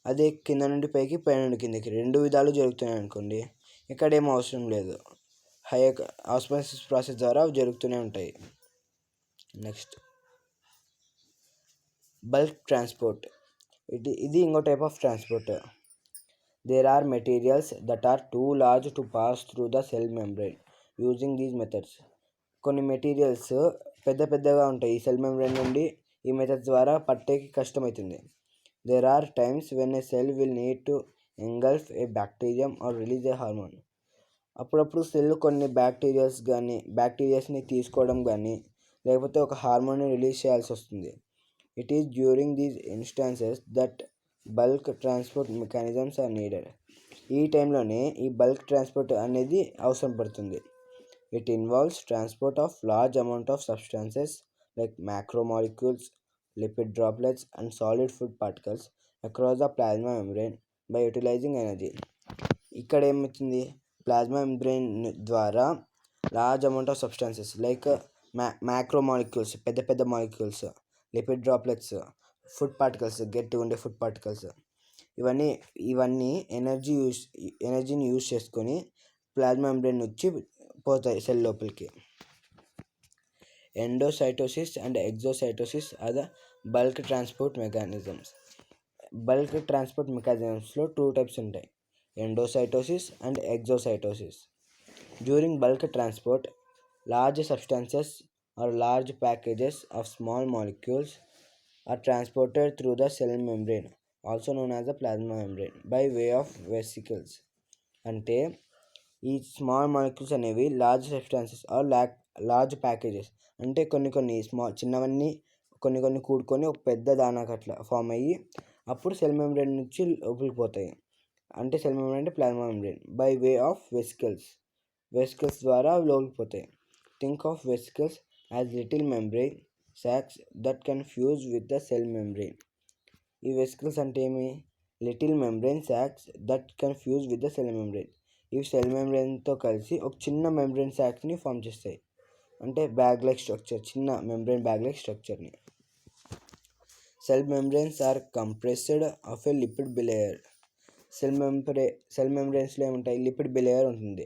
అదే కింద నుండి పైకి, పై నుండి కిందకి రెండు విధాలు జరుగుతున్నాయి అనుకోండి, ఇక్కడ ఏం అవసరం లేదు. హై ఆస్మోసిస్ ప్రాసెస్ ద్వారా అవి జరుగుతూనే ఉంటాయి. Next bulk transport. ఇది ఇంకో type of transport. There are materials that are too large to pass through the cell membrane using these methods. కొన్ని మెటీరియల్స్ పెద్దగా ఉంటాయి. ఈ సెల్ మెంబ్రెయిన్ నుండి ఈ మెథడ్స్ ద్వారా పట్టేకి కష్టమవుతుంది. There are times when a cell will need to engulf a bacterium or release a hormone. అప్పుడప్పుడు సెల్ కొన్ని బ్యాక్టీరియాస్ని తీసుకోవడం కానీ లేకపోతే ఒక హార్మోన్ని రిలీజ్ చేయాల్సి వస్తుంది. It is during these instances that bulk transport mechanisms are needed. ఈ టైంలోనే ఈ బల్క్ ట్రాన్స్పోర్ట్ అనేది అవసరం పడుతుంది. It involves transport of large amount of substances like macromolecules, lipid droplets and solid food particles across the plasma membrane by utilising energy. ఇక్కడ ఏమవుతుంది, plasma membrane ద్వారా large amount of substances like macromolecules పెద్ద molecules, lipid droplets, food particles గట్టిగా ఉండే food particles, ఇవన్నీ ఎనర్జీని use చేసుకొని plasma membrane నుంచి పోతాయి సెల్ లోపలికి. Endocytosis and exocytosis are the bulk transport mechanisms. Bulk transport మెకానిజమ్స్లో 2 టైప్స్ ఉంటాయి, endocytosis and exocytosis. During bulk transport, large substances or large packages of small molecules are transported through the cell membrane, also known as the plasma membrane, by way of vesicles. అంటే ఈ small molecules అనేవి large substances or large packages, అంటే కొన్ని చిన్నవన్నీ కొన్ని కూడుకొని ఒక పెద్ద దానాకు అట్లా ఫామ్ అయ్యి అప్పుడు సెల్ మెంబ్రెయిన్ నుంచి లోపలికి పోతాయి. అంటే సెల్ మెంబ్రెయిన్ అంటే plasma membrane. By way of vesicles ద్వారా లోపలికి పోతాయి. Think of vesicles as little membrane sacs that can fuse with the cell membrane. ఈ వెసికల్స్ అంటే ఏమి, little membrane sacs that can fuse with the cell membrane. ఇవి cell మెంబ్రెయిన్తో కలిసి ఒక చిన్న మెంబ్రెయిన్ సాక్ని ఫామ్ చేస్తాయి, అంటే బ్యాగ్ లైక్ స్ట్రక్చర్, చిన్న మెంబ్రెయిన్ బ్యాగ్ లైక్ స్ట్రక్చర్ని. Cell membranes are compressed of a lipid bilayer. Cell మెంబ్రెయిన్స్లో ఏముంటాయి, లిపిడ్ బిలేయర్ ఉంటుంది.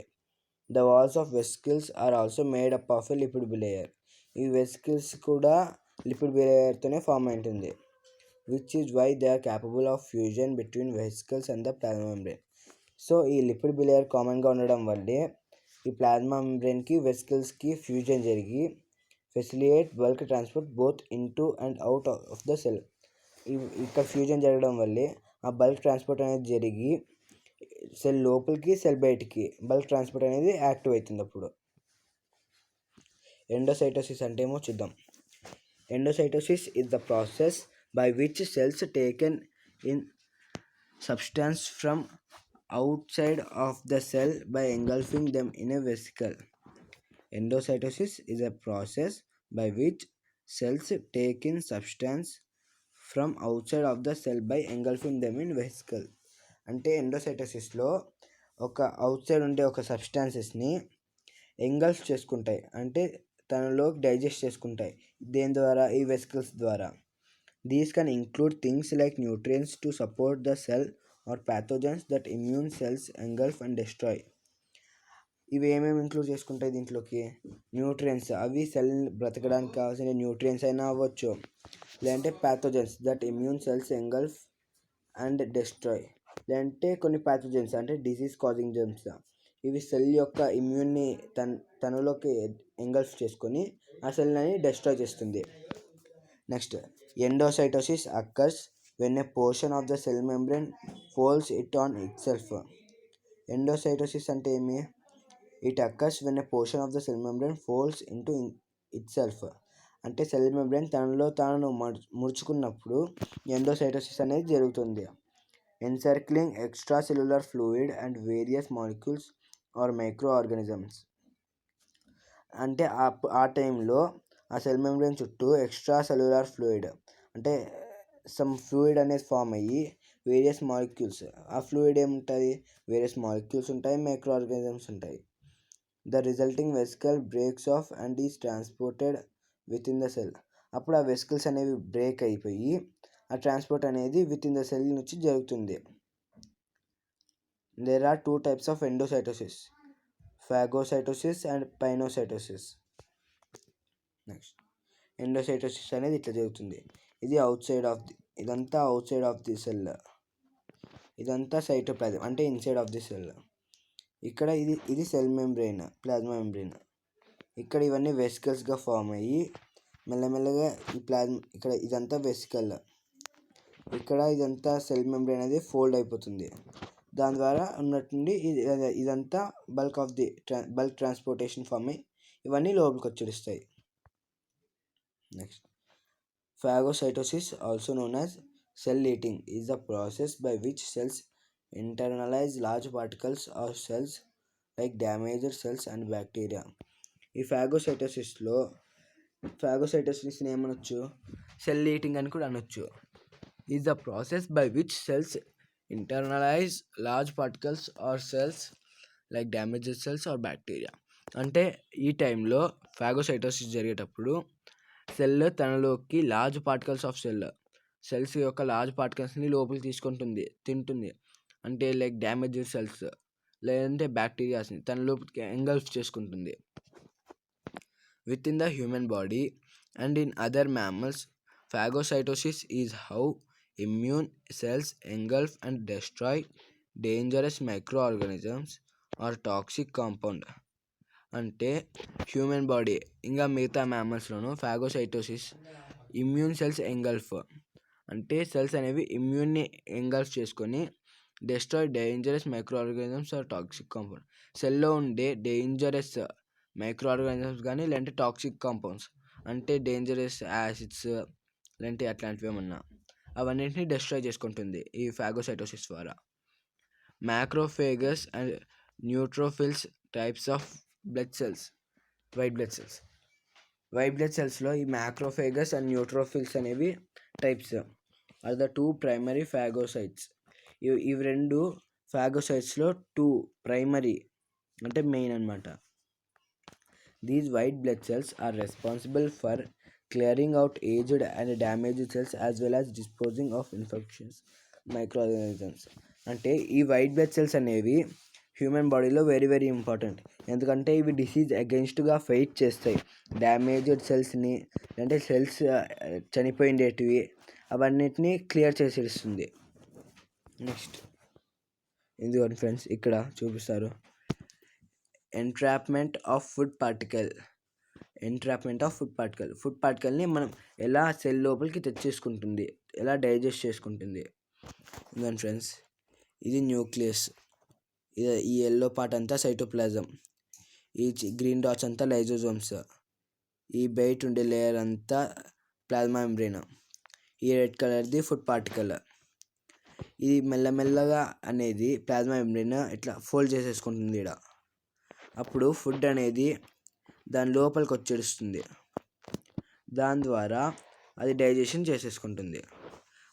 The walls of vesicles are also made up of a lipid bilayer. ఈ vesicles కూడా lipid బిలేయర్తోనే form అయి ఉంటుంది. Which is why they are capable of fusion between vesicles and the plasma membrane. So ఈ lipid bilayer కామన్గా ఉండడం వల్లే ఈ ప్లాస్మా మెంబ్రెయిన్కి వెసికల్స్కి ఫ్యూజన్ జరిగి facilitate bulk transport both into and out of the cell. ఇక్కడ ఫ్యూజన్ జరగడం వల్లే ఆ బల్క్ ట్రాన్స్పోర్ట్ అనేది జరిగి సెల్ లోపలికి సెల్ బయటికి బల్క్ ట్రాన్స్పోర్ట్ అనేది యాక్టివ్ అవుతుంది. అప్పుడు ఎండోసైటోసిస్ అంటే ఏమో చూద్దాం. Endocytosis is the process by which cells taken in substance from outside of the cell by engulfing them in a vesicle. Endocytosis is a process by which cells take in substance from outside of the cell by engulfing them in vesicle. అంటే ఎండోసైటోసిస్లో ఒక outside ఉండే ఒక సబ్స్టాన్సెస్ని engulf చేసుకుంటాయి, అంటే తనలోకి digest చేసుకుంటాయి. దేని ద్వారా, ఈ వెసికల్స్ ద్వారా. These can include things like nutrients to support the cell or pathogens that immune cells engulf and destroy. ఇవి ఏమేమి ఇంక్లూడ్ చేసుకుంటాయి దీంట్లోకి, న్యూట్రియంట్స్, అవి సెల్ బ్రతకడానికి కావాల్సిన న్యూట్రియంట్స్ అయినా అవ్వచ్చు, లేదంటే pathogens that immune cells engulf and destroy, లేదంటే కొన్ని ప్యాథోజన్స్ అంటే డిసీజ్ కాజింగ్ జెర్మ్స్, ఇవి సెల్ యొక్క ఇమ్యూన్ని తనలోకి ఎంగల్ఫ్ చేసుకొని ఆ సెల్ని డెస్ట్రాయ్ చేస్తుంది. Next, endocytosis occurs when a portion of the cell membrane folds it on itself. Endocytosis అంటే ఏమి, It occurs when a portion of the cell membrane folds into itself. అంటే cell membrane తనలో తాను ముడుచుకున్నప్పుడు endocytosis అనేది జరుగుతుంది. Encircling extracellular fluid and various molecules or microorganisms. అంటే ఆ టైంలో ఆ సెల్ మెంబ్రేన్ చుట్టూ ఎక్స్ట్రా సెల్యులర్ ఫ్లూయిడ్ అంటే సమ్ ఫ్లూయిడ్ అనేది ఫామ్ అయ్యి వేరియస్ మాలిక్యూల్స్, ఆ ఫ్లూయిడ్ ఏముంటుంది, వేరియస్ మాలిక్యూల్స్ ఉంటాయి, మైక్రో ఆర్గానిజమ్స్ ఉంటాయి. The resulting vesicle breaks off and is transported within the cell. అప్పుడు ఆ వెసికల్స్ అనేవి బ్రేక్ అయిపోయి ఆ ట్రాన్స్పోర్ట్ అనేది విత్ ఇన్ ద సెల్ నుంచి జరుగుతుంది. There are two types of endocytosis, phagocytosis and pinocytosis. Next, endocytosis అనేది ఇట్లా జరుగుతుంది. ఇది ఇదంతా outside of the cell, ఇదంతా సైటోప్లాజం అంటే ఇన్సైడ్ ఆఫ్ ది సెల్. ఇక్కడ ఇది సెల్ మెంబ్రెయిన్, ప్లాజ్మా మెంబ్రెయిన్. ఇక్కడ ఇవన్నీ వెసికల్స్గా ఫామ్ అయ్యి మెల్లమెల్లగా ఇక్కడ ఇదంతా వెసికల్, ఇక్కడ ఇదంతా సెల్ మెంబ్రెయిన్ అనేది ఫోల్డ్ అయిపోతుంది. దాని ద్వారా ఉన్నట్టుండి ఇదంతా బల్క్ ట్రాన్స్పోర్టేషన్ ఫామ్ అయ్యి ఇవన్నీ లోపలికి వచ్చేస్తాయి. Next, phagocytosis, also known as cell eating, is the process by which cells internalize large particles of cells like damaged cells and bacteria. ఈ ఫాగోసైటోసిస్ని ఏమనొచ్చు, సెల్ ఈటింగ్ అని కూడా అనొచ్చు. Is the process by which cells internalize large particles or cells like damaged cells or bacteria. అంటే ఈ టైంలో phagocytosis జరిగేటప్పుడు cell తనలోకి large particles of cells యొక్క లార్జ్ పార్టికల్స్ని లోపలికి తింటుంది. అంటే లైక్ డ్యామేజ్డ్ సెల్స్ లేదంటే బ్యాక్టీరియాస్ని తన లోపలికి ఎంగల్ఫ్ చేసుకుంటుంది. With in the human body and in other mammals, phagocytosis is how immune cells engulf and destroy dangerous microorganisms or toxic compound. అంటే హ్యూమన్ బాడీ ఇంకా మిగతా మ్యామల్స్లోనూ ఫాగోసైటోసిస్ ఇమ్యూన్ సెల్స్ ఎంగల్ఫ్ అంటే cells అనేవి ఇమ్యూన్ని ఎంగల్ఫ్ చేసుకొని destroy dangerous microorganisms or toxic compound. సెల్లో ఉండే డేంజరస్ మైక్రో ఆర్గానిజమ్స్ కానీ లేదంటే టాక్సిక్ కాంపౌండ్స్ అంటే డేంజరస్ యాసిడ్స్ లేదంటే అట్లాంటివి ఏమన్నా అవన్నింటినీ డెస్ట్రాయ్ చేసుకుంటుంది ఈ ఫాగోసైటోసిస్ ద్వారా. Macrophages and neutrophils types of blood cells, white blood సెల్స్లో ఈ మ్యాక్రోఫేగస్ అండ్ న్యూట్రోఫిల్స్ అనేవి types are the two primary phagocytes. ఇవి రెండు ఫాగోసైట్స్లో టూ ప్రైమరీ అంటే మెయిన్ అనమాట. These white blood cells are responsible for clearing out aged and damaged cells as well as disposing of infectious microorganisms. అంటే ఈ white blood cells అనేవి human బాడీలో very very important. ఎందుకంటే ఇవి డిసీజ్ అగెన్స్ట్గా ఫైట్ చేస్తాయి. Damaged సెల్స్ని అంటే cells చనిపోయిండేటివి అవన్నిటిని clear చేసేస్తుంది. నెక్స్ట్, ఇదిగోండి ఫ్రెండ్స్ ఇక్కడ చూపిస్తారు ఎంట్రాప్మెంట్ ఆఫ్ ఫుడ్ పార్టికల్ని మనం ఎలా సెల్ లోపలికి తెచ్చేసుకుంటుంది, ఎలా డైజెస్ట్ చేసుకుంటుంది. ఇదిగోండి ఫ్రెండ్స్, ఇది న్యూక్లియస్, ఈ ఎల్లో పార్ట్ అంతా సైటోప్లాజం, ఈ గ్రీన్ డాట్స్ అంతా లైజోజోమ్స్, ఈ బయట ఉండే లేయర్ అంతా ప్లాజ్మా మెంబ్రేన్, ఈ రెడ్ కలర్ది ఫుడ్ పార్టికల్. ఇది మెల్లమెల్లగా అనేది ప్లాజ్మా మెంబ్రేన్ ఇట్లా ఫోల్డ్ చేసేసుకుంటుంది ఇక్కడ. అప్పుడు ఫుడ్ అనేది దాని లోపలికి వచ్చేస్తుంది. దాని ద్వారా అది డైజెషన్ చేసేసుకుంటుంది.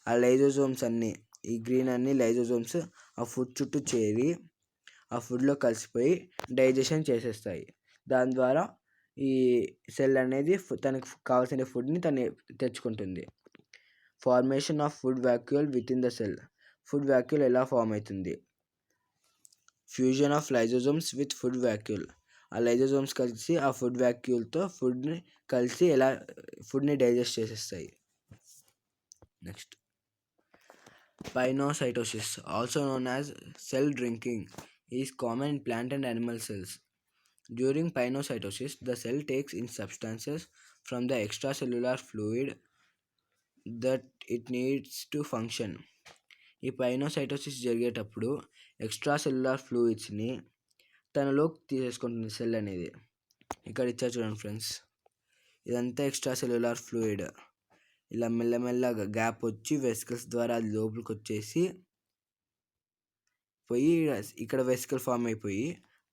ఆ లైజోజోమ్స్ అన్నీ, ఈ గ్రీన్ అన్ని లైజోజోమ్స్ ఆ ఫుడ్ చుట్టూ చేరి ఆ ఫుడ్లో కలిసిపోయి డైజెషన్ చేసేస్తాయి. దాని ద్వారా ఈ సెల్ అనేది తనకు కావాల్సిన ఫుడ్ని తను తెచ్చుకుంటుంది. Formation of food vacuole within the cell. Food vacuole ఎలా ఫామ్ అవుతుంది? Fusion of lysosomes with food vacuole. ఆ లైజోజోమ్స్ కలిసి ఆ ఫుడ్ వాక్యూల్తో ఫుడ్ని కలిసి ఎలా ఫుడ్ని డైజెస్ట్ చేసేస్తాయి. Next, pinocytosis, also known as cell drinking, is common in plant and animal cells. During pinocytosis, the cell takes in substances from the extracellular fluid that it needs to function. ఈ పైనోసైటోసిస్ జరిగేటప్పుడు extra cellular ఫ్లూయిడ్స్ని తనలోకి తీసేసుకుంటుంది cell అనేది. ఇక్కడ ఇచ్చా చూడండి friends, ఇదంతా extra cellular fluid. ఇలా మెల్లమెల్లగా gap వచ్చి వెసికల్స్ ద్వారా అది లోపలికి వచ్చేసి పోయి ఇక్కడ వెసికల్ ఫామ్ అయిపోయి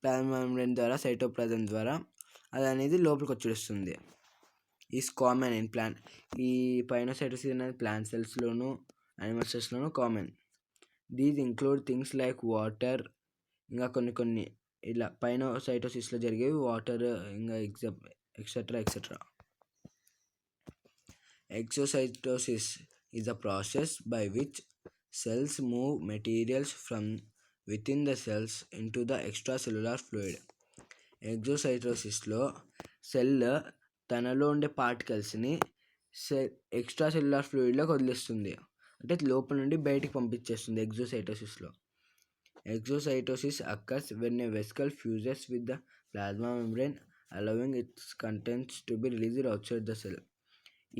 ప్లాస్మా మెంబ్రేన్ ద్వారా సైటోప్లాజం ద్వారా అది అనేది లోపలికి వచ్చేస్తుంది. Is common in plant. ఈ పైనోసైటోసిస్ అనేది ప్లాంట్ సెల్స్లోను యానిమల్ సెల్స్లోను common. These include things like water, ఇంకా కొన్ని ఇలా పైనోసైటోసిస్లో జరిగేవి వాటర్, ఇంకా etcetera etcetera. Exocytosis is a process by which cells move materials from within the cells into the extracellular fluid. ఎగ్జోసైటోసిస్లో సెల్ తనలో ఉండే పార్టికల్స్ని ఎక్స్ట్రా సెల్యులార్ ఫ్లూయిడ్లోకి వదిలేస్తుంది, అంటే లోపల నుండి బయటికి పంపించేస్తుంది. ఎగ్జోసైటోసిస్లో exocytosis occurs when a vesicle fuses with the plasma membrane allowing its contents to be released outside the cell.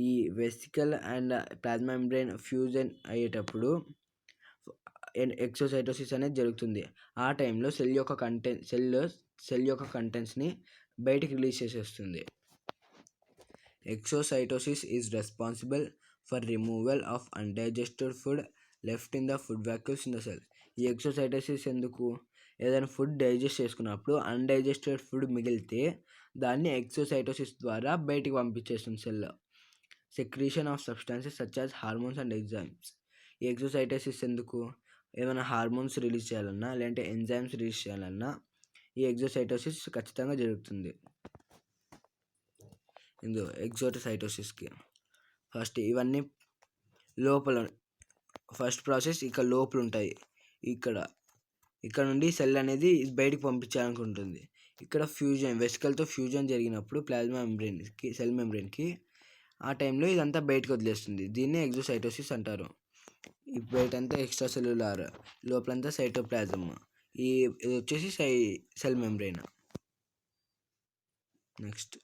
ఈ vesicle and plasma membrane fusion అయ్యేటప్పుడు ఎక్సోసైటోసిస్ అనేది జరుగుతుంది. ఆ టైంలో సెల్ యొక్క కంటెంట్స్ని బయటికి రిలీజ్ చేసేస్తుంది. Exocytosis is responsible for removal of undigested food left in the food vacuoles in the cell. ఈ ఎక్సోసైటోసిస్ ఎందుకు? ఏదైనా ఫుడ్ డైజెస్ట్ చేసుకున్నప్పుడు అన్డైజెస్టెడ్ ఫుడ్ మిగిలితే దాన్ని ఎక్సోసైటోసిస్ ద్వారా బయటికి పంపించేస్తుంది cell. Secretion of substances such as hormones and enzymes. ఈ ఎక్సోసైటోసిస్ ఎందుకు? ఏమైనా హార్మోన్స్ రిలీజ్ చేయాలన్నా లేదంటే ఎంజైమ్స్ రిలీజ్ చేయాలన్నా ఈ ఎగ్జోసైటోసిస్ ఖచ్చితంగా జరుగుతుంది. ఇందులో ఎగ్జోసైటోసిస్కి ఫస్ట్ ఇవన్నీ లోపల ఫస్ట్ ప్రాసెస్ ఇక్కడ లోపల ఉంటాయి. ఇక్కడ నుండి సెల్ అనేది బయటికి పంపించాలనుకుంటుంది. ఇక్కడ ఫ్యూజన్ వెసికల్తో ఫ్యూజన్ జరిగినప్పుడు ప్లాస్మా మెంబ్రేన్కి సెల్ మెంబ్రేన్కి ఆ టైంలో ఇదంతా బయటకు వదిలేస్తుంది. దీన్ని ఎగ్జోసైటోసిస్ అంటారు. ఈ బయటంతా ఎక్స్ట్రా సెల్యులార్, లోపలంతా సైటోప్లాజమ్. ఇది వచ్చేసి cell membrane. Next,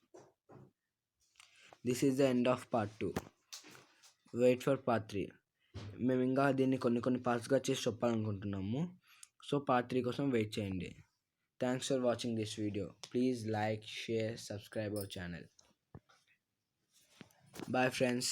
this is the end of part 2. Wait for part 3. మేము ఇంకా దీన్ని కొన్ని పార్ట్స్గా చేసి చెప్పాలనుకుంటున్నాము. సో పార్ట్ 3 కోసం వెయిట్ చేయండి. Thanks for watching this video. Please like, share, subscribe our channel. Bye friends.